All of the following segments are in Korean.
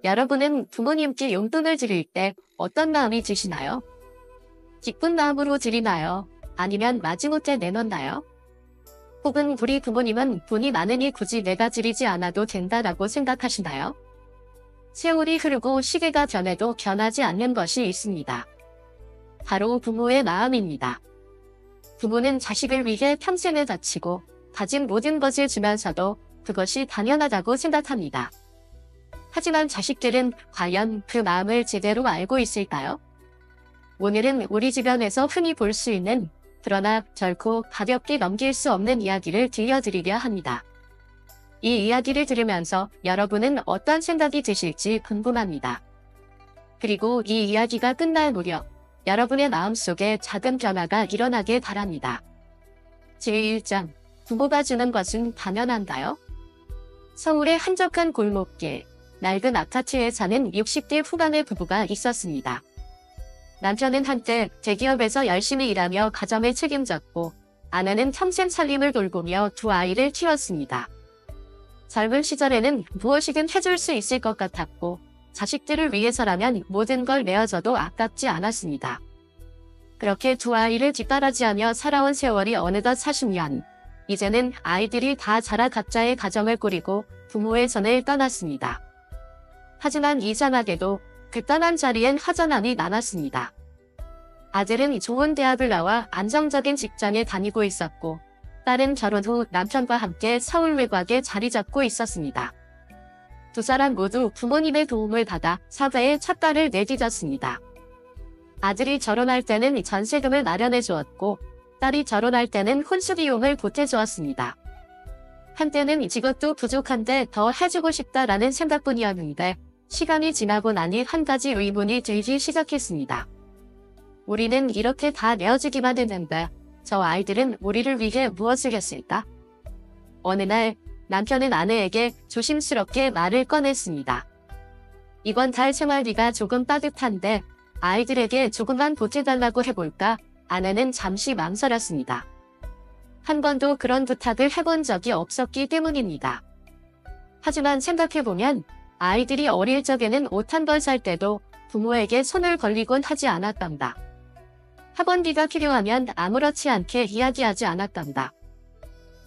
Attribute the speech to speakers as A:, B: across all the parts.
A: 여러분은 부모님께 용돈을 드릴 때 어떤 마음이 드시나요? 기쁜 마음으로 드리나요? 아니면 마지못해 내놓나요? 혹은 우리 부모님은 돈이 많으니 굳이 내가 드리지 않아도 된다라고 생각하시나요? 세월이 흐르고 시계가 변해도 변하지 않는 것이 있습니다. 바로 부모의 마음입니다. 부모는 자식을 위해 평생을 바치고 가진 모든 것을 주면서도 그것이 당연하다고 생각합니다. 하지만 자식들은 과연 그 마음을 제대로 알고 있을까요? 오늘은 우리 주변에서 흔히 볼 수 있는 그러나 결코 가볍게 넘길 수 없는 이야기를 들려드리려 합니다. 이 이야기를 들으면서 여러분은 어떤 생각이 드실지 궁금합니다. 그리고 이 이야기가 끝날 무렵 여러분의 마음속에 작은 변화가 일어나길 바랍니다. 제1장, 부모가 주는 것은 당연한가요? 서울의 한적한 골목길, 낡은 아파트에 사는 60대 후반의 부부가 있었습니다. 남편은 한때 대기업에서 열심히 일하며 가정을 책임졌고 아내는 평생 살림을 돌보며 두 아이를 키웠습니다. 젊은 시절에는 무엇이든 해줄 수 있을 것 같았고 자식들을 위해서라면 모든 걸 내어줘도 아깝지 않았습니다. 그렇게 두 아이를 뒷바라지하며 살아온 세월이 어느덧 40년. 이제는 아이들이 다 자라 각자의 가정을 꾸리고 부모의 손을 떠났습니다. 하지만 이상하게도 그 떠난 자리엔 허전함이 많았습니다. 아들은 좋은 대학을 나와 안정적인 직장에 다니고 있었고 딸은 결혼 후 남편과 함께 서울 외곽에 자리 잡고 있었습니다. 두 사람 모두 부모님의 도움을 받아 사회에 첫 발을 내디뎠습니다. 아들이 결혼할 때는 전세금을 마련해 주었고 딸이 결혼할 때는 혼수 비용을 보태 주었습니다. 한때는 이것도 부족한데 더 해주고 싶다라는 생각뿐이었는데 시간이 지나고 나니 한 가지 의문이 들기 시작했습니다. 우리는 이렇게 다 내어주기만 했는데 저 아이들은 우리를 위해 무엇을 했을까? 어느 날 남편은 아내에게 조심스럽게 말을 꺼냈습니다. 이번 달 생활비가 조금 빠듯한데 아이들에게 조금만 보태달라고 해볼까? 아내는 잠시 망설였습니다. 한 번도 그런 부탁을 해본 적이 없었기 때문입니다. 하지만 생각해보면 아이들이 어릴 적에는 옷 한 벌 살 때도 부모에게 손을 걸리곤 하지 않았단다. 학원비가 필요하면 아무렇지 않게 이야기하지 않았단다.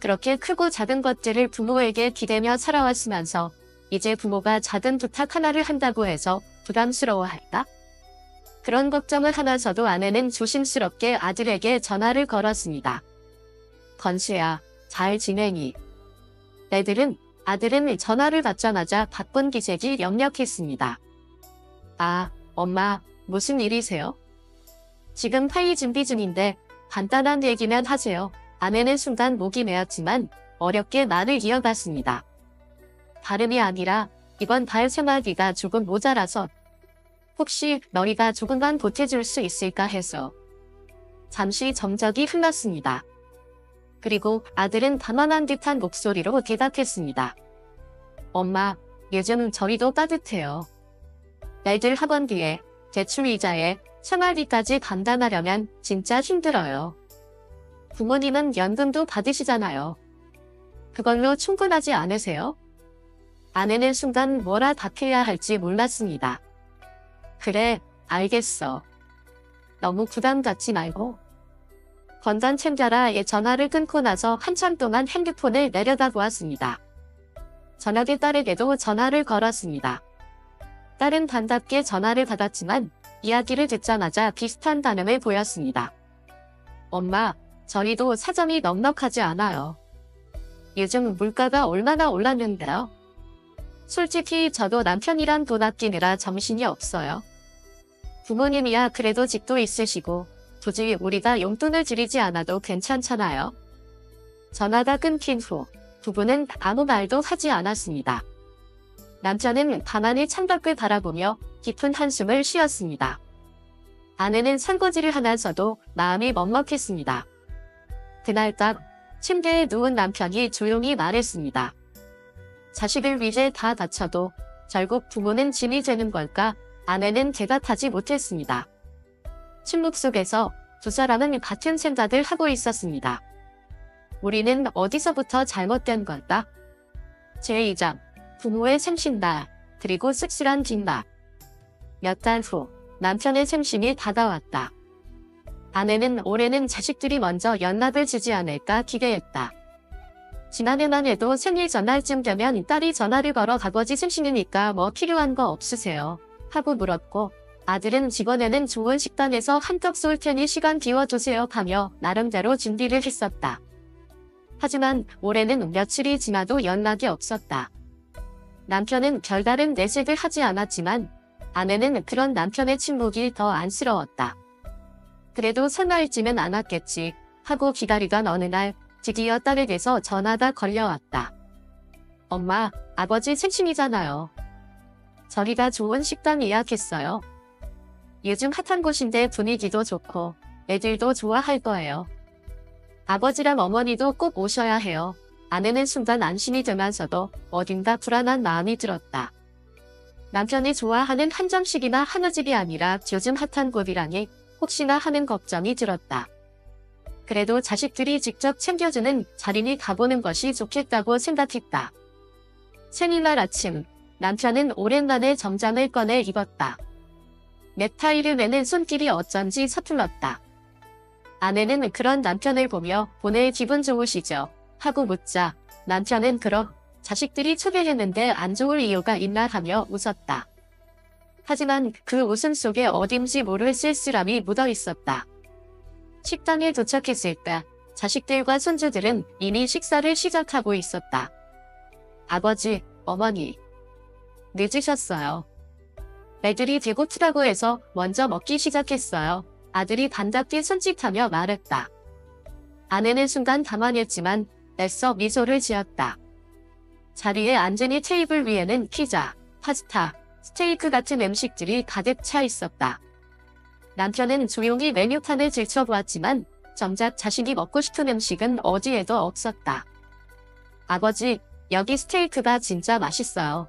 A: 그렇게 크고 작은 것들을 부모에게 기대며 살아왔으면서 이제 부모가 작은 부탁 하나를 한다고 해서 부담스러워할까? 그런 걱정을 하면서도 아내는 조심스럽게 아들에게 전화를 걸었습니다. 건수야, 잘 지내니? 아들은 전화를 받자마자 바쁜 기색이 역력했습니다. 아, 엄마, 무슨 일이세요? 지금 회의 준비 중인데 간단한 얘기만 하세요. 아내는 순간 목이 메었지만 어렵게 말을 이어갔습니다. 다름이 아니라 이번 달 생활비가 조금 모자라서 혹시 너희가 조금만 보태줄 수 있을까 해서. 잠시 정적이 흘렀습니다. 그리고 아들은 단언한 듯한 목소리로 대답했습니다. 엄마, 요즘 저희도 따뜻해요. 애들 학원비에, 대출이자에, 생활비까지 감당하려면 진짜 힘들어요. 부모님은 연금도 받으시잖아요. 그걸로 충분하지 않으세요? 아내는 순간 뭐라 답해야 할지 몰랐습니다. 그래, 알겠어. 너무 부담 갖지 말고. 건강 챙겨라에 전화를 끊고 나서 한참 동안 핸드폰을 내려다보았습니다. 저녁에 딸에게도 전화를 걸었습니다. 딸은 반갑게 전화를 받았지만 이야기를 듣자마자 비슷한 반응을 보였습니다. 엄마, 저희도 사정이 넉넉하지 않아요. 요즘 물가가 얼마나 올랐는데요. 솔직히 저도 남편이랑 돈 아끼느라 정신이 없어요. 부모님이야 그래도 집도 있으시고 굳이 우리가 용돈을 드리지 않아도 괜찮잖아요. 전화가 끊긴 후 부부는 아무 말도 하지 않았습니다. 남편은 가만히 창밖을 바라보며 깊은 한숨을 쉬었습니다. 아내는 설거지를 하면서도 마음이 먹먹했습니다. 그날 밤 침대에 누운 남편이 조용히 말했습니다. 자식을 위해 다 바쳐도 결국 부모는 짐이 되는 걸까? 아내는 대답하지 못했습니다. 침묵 속에서 두 사람은 같은 생각을 하고 있었습니다. 우리는 어디서부터 잘못된 걸까? 제2장 부모의 생신날. 그리고 씁쓸한 뒷말. 몇 달 후 남편의 생신이 다가왔다. 아내는 올해는 자식들이 먼저 연락을 주지 않을까 기대했다. 지난해만 해도 생일 전날쯤 되면 딸이 전화를 걸어 아버지 생신이니까 뭐 필요한 거 없으세요? 하고 물었고, 아들은 이번에는 좋은 식당에서 한턱 쏠 테니 시간 비워주세요 하며 나름대로 준비를 했었다. 하지만 올해는 며칠이 지나도 연락이 없었다. 남편은 별다른 내색을 하지 않았지만 아내는 그런 남편의 침묵이 더 안쓰러웠다. 그래도 설마 잊지는 않았겠지 하고 기다리던 어느 날 드디어 딸에게서 전화가 걸려왔다. 엄마, 아버지 생신이잖아요. 저희가 좋은 식당 예약했어요. 요즘 핫한 곳인데 분위기도 좋고 애들도 좋아할 거예요. 아버지랑 어머니도 꼭 오셔야 해요. 아내는 순간 안심이 되면서도 어딘가 불안한 마음이 들었다. 남편이 좋아하는 한정식이나 한우집이 아니라 요즘 핫한 곳이라니 혹시나 하는 걱정이 들었다. 그래도 자식들이 직접 챙겨주는 자리니 가보는 것이 좋겠다고 생각했다. 생일날 아침, 남편은 오랜만에 정장을 꺼내 입었다. 넥타이를 매는 손길이 어쩐지 서툴렀다. 아내는 그런 남편을 보며 오늘 기분 좋으시죠? 하고 묻자 남편은 그럼 자식들이 초대했는데 안 좋을 이유가 있나 하며 웃었다. 하지만 그 웃음 속에 어딘지 모를 쓸쓸함이 묻어 있었다. 식당에 도착했을 때 자식들과 손주들은 이미 식사를 시작하고 있었다. 아버지, 어머니, 늦으셨어요. 애들이 배고프다고 해서 먼저 먹기 시작했어요. 아들이 반갑게 손짓하며 말했다. 아내는 순간 당황했지만 애써 미소를 지었다. 자리에 앉으니 테이블 위에는 피자, 파스타, 스테이크 같은 음식들이 가득 차 있었다. 남편은 조용히 메뉴판을 들춰보았지만 정작 자신이 먹고 싶은 음식은 어디에도 없었다. 아버지, 여기 스테이크가 진짜 맛있어요.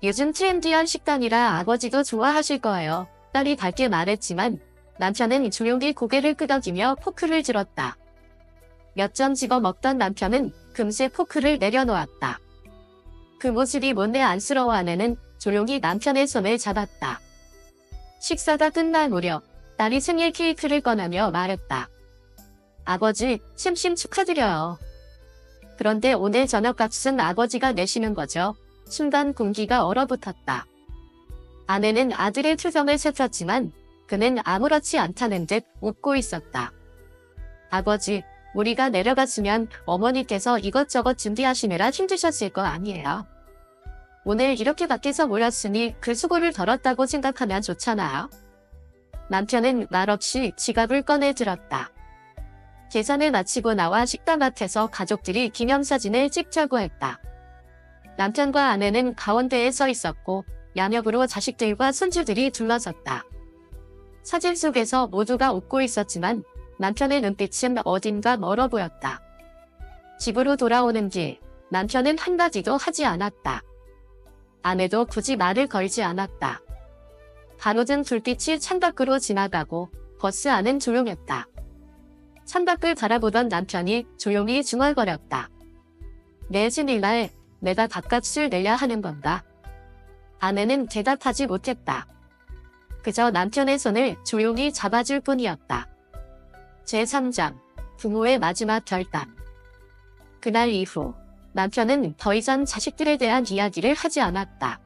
A: 요즘 트렌디한 식단이라 아버지도 좋아하실 거예요. 딸이 밝게 말했지만 남편은 조용히 고개를 끄덕이며 포크를 들었다. 몇 점 집어 먹던 남편은 금세 포크를 내려놓았다. 그 모습이 못내 안쓰러워 아내는 조용히 남편의 손을 잡았다. 식사가 끝날 무렵 딸이 생일 케이크를 꺼내며 말했다. 아버지, 생신 축하드려요. 그런데 오늘 저녁값은 아버지가 내시는 거죠. 순간 공기가 얼어붙었다. 아내는 아들의 표정을 살폈지만 그는 아무렇지 않다는 듯 웃고 있었다. 아버지, 우리가 내려갔으면 어머니께서 이것저것 준비하시느라 힘드셨을 거 아니에요. 오늘 이렇게 밖에서 모였으니 그 수고를 덜었다고 생각하면 좋잖아요. 남편은 말없이 지갑을 꺼내 들었다. 계산을 마치고 나와 식당 앞에서 가족들이 기념사진을 찍자고 했다. 남편과 아내는 가운데에 서 있었고 양옆으로 자식들과 손주들이 둘러섰다. 사진 속에서 모두가 웃고 있었지만 남편의 눈빛은 어딘가 멀어 보였다. 집으로 돌아오는 길, 남편은 한마디도 하지 않았다. 아내도 굳이 말을 걸지 않았다. 가로등 불빛이 창밖으로 지나가고 버스 안은 조용했다. 창밖을 바라보던 남편이 조용히 중얼거렸다. 내 생일날 내가 밥값을 내야 하는 건가? 아내는 대답하지 못했다. 그저 남편의 손을 조용히 잡아줄 뿐이었다. 제3장 부모의 마지막 결단. 그날 이후 남편은 더 이상 자식들에 대한 이야기를 하지 않았다.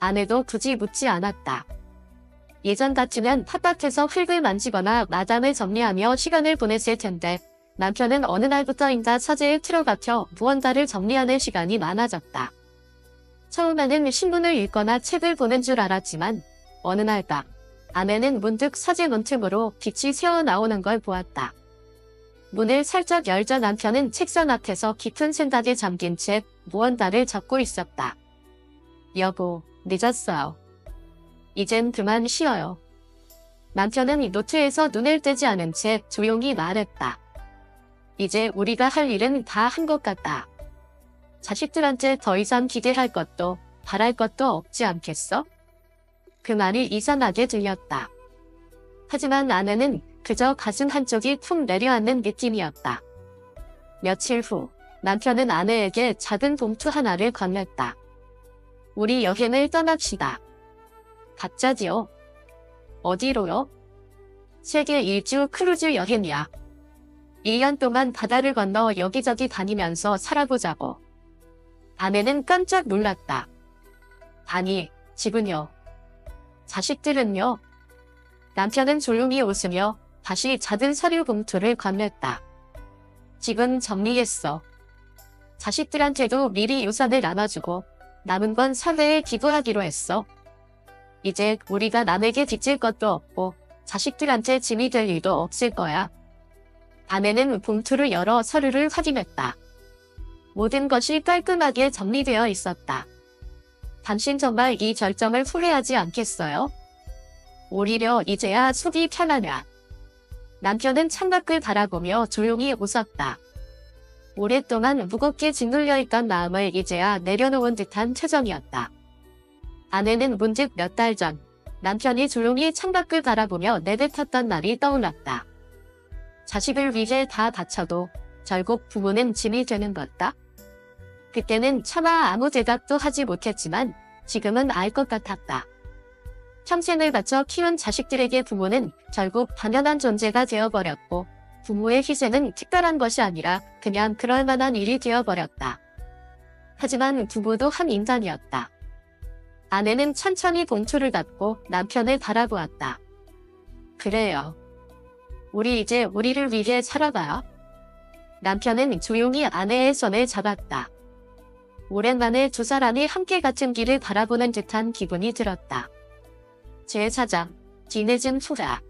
A: 아내도 굳이 묻지 않았다. 예전 같으면 텃밭에서 흙을 만지거나 마당을 정리하며 시간을 보냈을 텐데 남편은 어느 날부터인가 서재에 틀어박혀 무언가를 정리하는 시간이 많아졌다. 처음에는 신문을 읽거나 책을 보는 줄 알았지만 어느 날 밤 아내는 문득 서재 문틈으로 빛이 새어나오는 걸 보았다. 문을 살짝 열자 남편은 책상 앞에서 깊은 생각에 잠긴 채 무언가를 적고 있었다. 여보, 늦었어요. 이젠 그만 쉬어요. 남편은 노트에서 눈을 떼지 않은 채 조용히 말했다. 이제 우리가 할 일은 다 한 것 같다. 자식들한테 더 이상 기대할 것도 바랄 것도 없지 않겠어? 그 말이 이상하게 들렸다. 하지만 아내는 그저 가슴 한쪽이 툭 내려앉는 느낌이었다. 며칠 후 남편은 아내에게 작은 봉투 하나를 건넸다. 우리 여행을 떠납시다. 갑자기요? 어디로요? 세계 일주 크루즈 여행이야. 1년 동안 바다를 건너 여기저기 다니면서 살아보자고. 아내는 깜짝 놀랐다. 아니, 집은요? 자식들은요? 남편은 조용히 웃으며 다시 작은 서류 봉투를 건넸다. 집은 정리했어. 자식들한테도 미리 유산을 나눠주고 남은 건 사회에 기부하기로 했어. 이제 우리가 남에게 빚질 것도 없고 자식들한테 짐이 될 일도 없을 거야. 아내는 봉투를 열어 서류를 확인했다. 모든 것이 깔끔하게 정리되어 있었다. 당신 정말 이 결정을 후회하지 않겠어요? 오히려 이제야 속이 편하냐. 남편은 창밖을 바라보며 조용히 웃었다. 오랫동안 무겁게 짓눌려 있던 마음을 이제야 내려놓은 듯한 표정이었다. 아내는 문득 몇 달 전 남편이 조용히 창밖을 바라보며 내뱉었던 말이 떠올랐다. 자식을 위해 다 바쳐도 결국 부모는 짐이 되는 것다. 그때는 차마 아무 대답도 하지 못했지만 지금은 알 것 같았다. 평생을 바쳐 키운 자식들에게 부모는 결국 당연한 존재가 되어버렸고 부모의 희생은 특별한 것이 아니라 그냥 그럴 만한 일이 되어버렸다. 하지만 부모도 한 인간이었다. 아내는 천천히 봉투를 닫고 남편을 바라보았다. 그래요. 우리 이제 우리를 위해 살아봐요. 남편은 조용히 아내의 손을 잡았다. 오랜만에 두 사람이 함께 같은 길을 바라보는 듯한 기분이 들었다. 제4장, 뒤늦은 후라.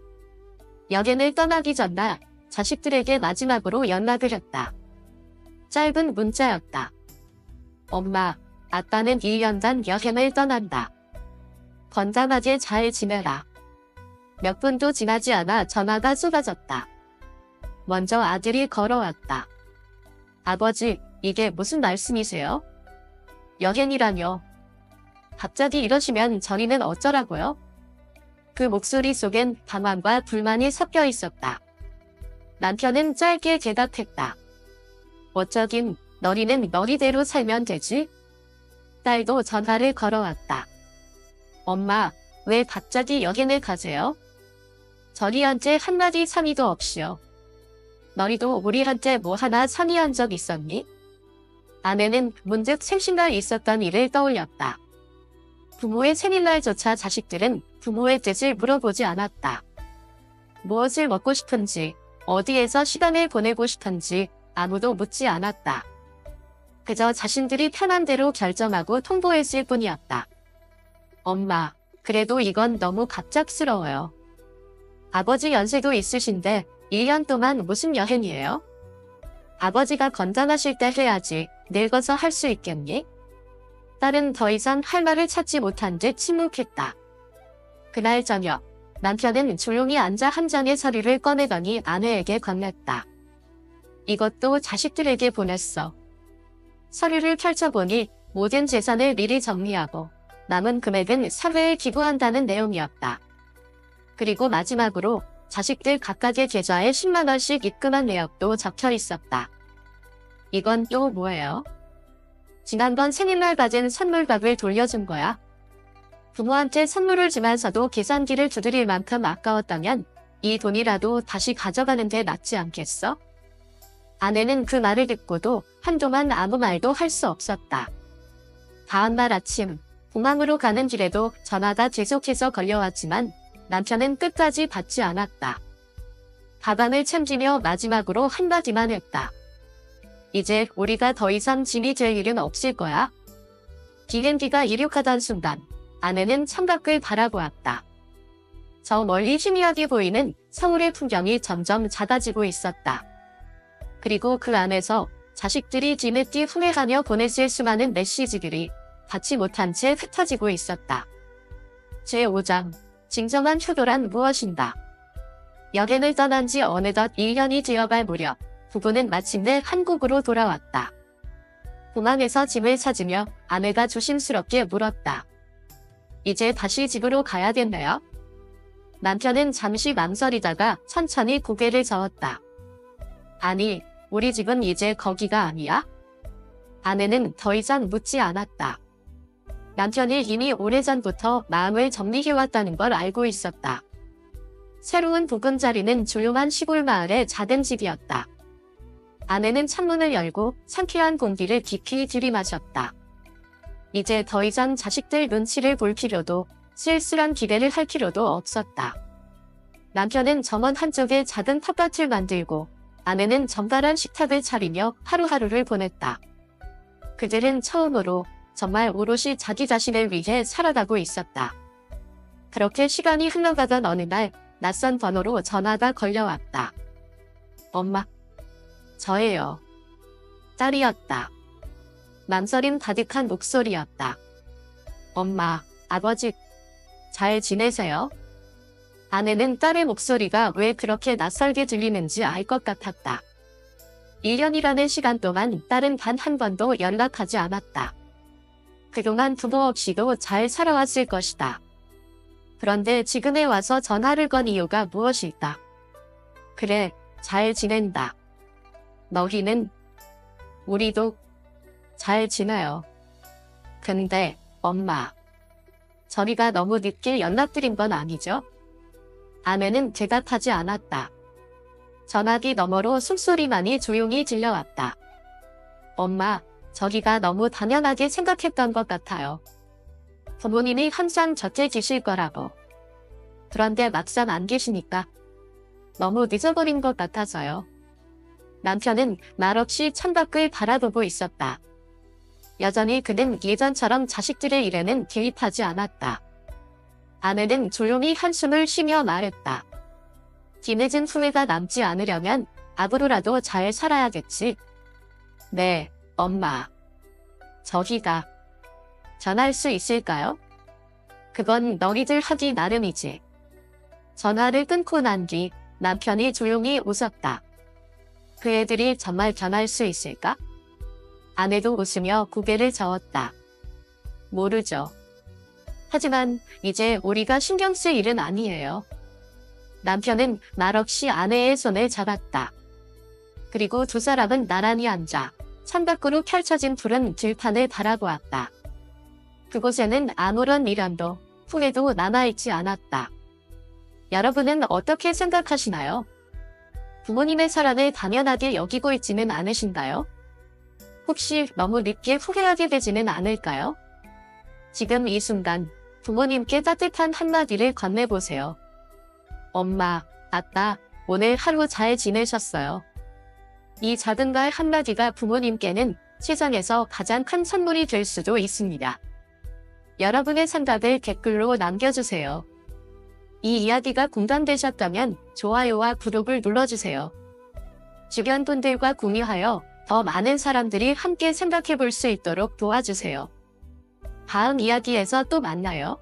A: 여행을 떠나기 전날 자식들에게 마지막으로 연락을 했다. 짧은 문자였다. 엄마, 아빠는 1년간 여행을 떠난다. 건강하게 잘 지내라. 몇 분도 지나지 않아 전화가 쏟아졌다. 먼저 아들이 걸어왔다. 아버지, 이게 무슨 말씀이세요? 여행이라뇨. 갑자기 이러시면 저희는 어쩌라고요? 그 목소리 속엔 방황과 불만이 섞여 있었다. 남편은 짧게 대답했다. 어쩌긴 너희는 너희대로 살면 되지? 딸도 전화를 걸어왔다. 엄마, 왜 갑자기 여행을 가세요? 저희한테 한마디 상의도 없이요. 너희도 우리한테 뭐 하나 상의한 적 있었니? 아내는 문득 생신날 있었던 일을 떠올렸다. 부모의 생일날조차 자식들은 부모의 뜻을 물어보지 않았다. 무엇을 먹고 싶은지, 어디에서 시간을 보내고 싶은지 아무도 묻지 않았다. 그저 자신들이 편한 대로 결정하고 통보했을 뿐이었다. 엄마, 그래도 이건 너무 갑작스러워요. 아버지 연세도 있으신데 1년 동안 무슨 여행이에요? 아버지가 건강하실 때 해야지 늙어서 할 수 있겠니? 딸은 더 이상 할 말을 찾지 못한 듯 침묵했다. 그날 저녁, 남편은 조용히 앉아 한 장의 서류를 꺼내더니 아내에게 건넸다. 이것도 자식들에게 보냈어. 서류를 펼쳐보니 모든 재산을 미리 정리하고 남은 금액은 사회에 기부한다는 내용이었다. 그리고 마지막으로 자식들 각각의 계좌에 10만 원씩 입금한 내역도 적혀 있었다. 이건 또 뭐예요? 지난번 생일날 받은 선물값을 돌려준 거야. 부모한테 선물을 주면서도 계산기를 두드릴 만큼 아까웠다면 이 돈이라도 다시 가져가는 데 낫지 않겠어? 아내는 그 말을 듣고도 한동안 아무 말도 할 수 없었다. 다음날 아침, 공항으로 가는 길에도 전화가 계속해서 걸려왔지만 남편은 끝까지 받지 않았다. 가방을 챙기며 마지막으로 한마디만 했다. 이제 우리가 더 이상 짐이 될 일은 없을 거야. 비행기가 이륙하던 순간 아내는 창밖을 바라보았다. 저 멀리 희미하게 보이는 서울의 풍경이 점점 작아지고 있었다. 그리고 그 안에서 자식들이 뒤늦게 후회하며 보냈을 수많은 메시지들이 받지 못한 채 흩어지고 있었다. 제5장, 진정한 효도란 무엇인가? 여행을 떠난 지 어느덧 1년이 되어갈 무렵 부부는 마침내 한국으로 돌아왔다. 공항에서 짐을 찾으며 아내가 조심스럽게 물었다. 이제 다시 집으로 가야겠네요? 남편은 잠시 망설이다가 천천히 고개를 저었다. 아니, 우리 집은 이제 거기가 아니야? 아내는 더 이상 묻지 않았다. 남편이 이미 오래전부터 마음을 정리해왔다는 걸 알고 있었다. 새로운 보금자리는 조용한 시골 마을의 작은 집이었다. 아내는 창문을 열고 상쾌한 공기를 깊이 들이마셨다. 이제 더 이상 자식들 눈치를 볼 필요도, 쓸쓸한 기대를 할 필요도 없었다. 남편은 정원 한쪽에 작은 텃밭을 만들고 아내는 정갈한 식탁을 차리며 하루하루를 보냈다. 그들은 처음으로 정말 오롯이 자기 자신을 위해 살아가고 있었다. 그렇게 시간이 흘러가던 어느 날 낯선 번호로 전화가 걸려왔다. 엄마, 저예요. 딸이었다. 망설임 가득한 목소리였다. 엄마, 아버지, 잘 지내세요? 아내는 딸의 목소리가 왜 그렇게 낯설게 들리는지 알 것 같았다. 1년이라는 시간 동안 딸은 단 한 번도 연락하지 않았다. 그동안 부모 없이도 잘 살아왔을 것이다. 그런데 지금에 와서 전화를 건 이유가 무엇일까? 그래, 잘 지낸다. 너희는? 우리도 잘 지내요. 근데 엄마, 저희가 너무 늦게 연락드린 건 아니죠? 아내는 대답하지 않았다. 전화기 너머로 숨소리만이 조용히 들려왔다. 엄마, 저희가 너무 당연하게 생각했던 것 같아요. 부모님이 항상 곁에 계실 거라고. 그런데 막상 안 계시니까 너무 늦어버린 것 같아서요. 남편은 말없이 창밖을 바라보고 있었다. 여전히 그는 예전처럼 자식들의 일에는 개입하지 않았다. 아내는 조용히 한숨을 쉬며 말했다. 뒤늦은 후회가 남지 않으려면 앞으로라도 잘 살아야겠지. 네, 엄마. 저희가 전할 수 있을까요? 그건 너희들 하기 나름이지. 전화를 끊고 난 뒤 남편이 조용히 웃었다. 그 애들이 정말 변할 수 있을까? 아내도 웃으며 고개를 저었다. 모르죠. 하지만 이제 우리가 신경 쓸 일은 아니에요. 남편은 말없이 아내의 손을 잡았다. 그리고 두 사람은 나란히 앉아 창밖으로 펼쳐진 푸른 들판을 바라보았다. 그곳에는 아무런 미련도 후회도 남아있지 않았다. 여러분은 어떻게 생각하시나요? 부모님의 사랑을 당연하게 여기고 있지는 않으신가요? 혹시 너무 늦게 후회하게 되지는 않을까요? 지금 이 순간 부모님께 따뜻한 한마디를 건네보세요. 엄마, 아빠, 오늘 하루 잘 지내셨어요. 이 작은 말 한마디가 부모님께는 세상에서 가장 큰 선물이 될 수도 있습니다. 여러분의 생각을 댓글로 남겨주세요. 이 이야기가 공감되셨다면 좋아요와 구독을 눌러주세요. 주변 분들과 공유하여 더 많은 사람들이 함께 생각해 볼 수 있도록 도와주세요. 다음 이야기에서 또 만나요.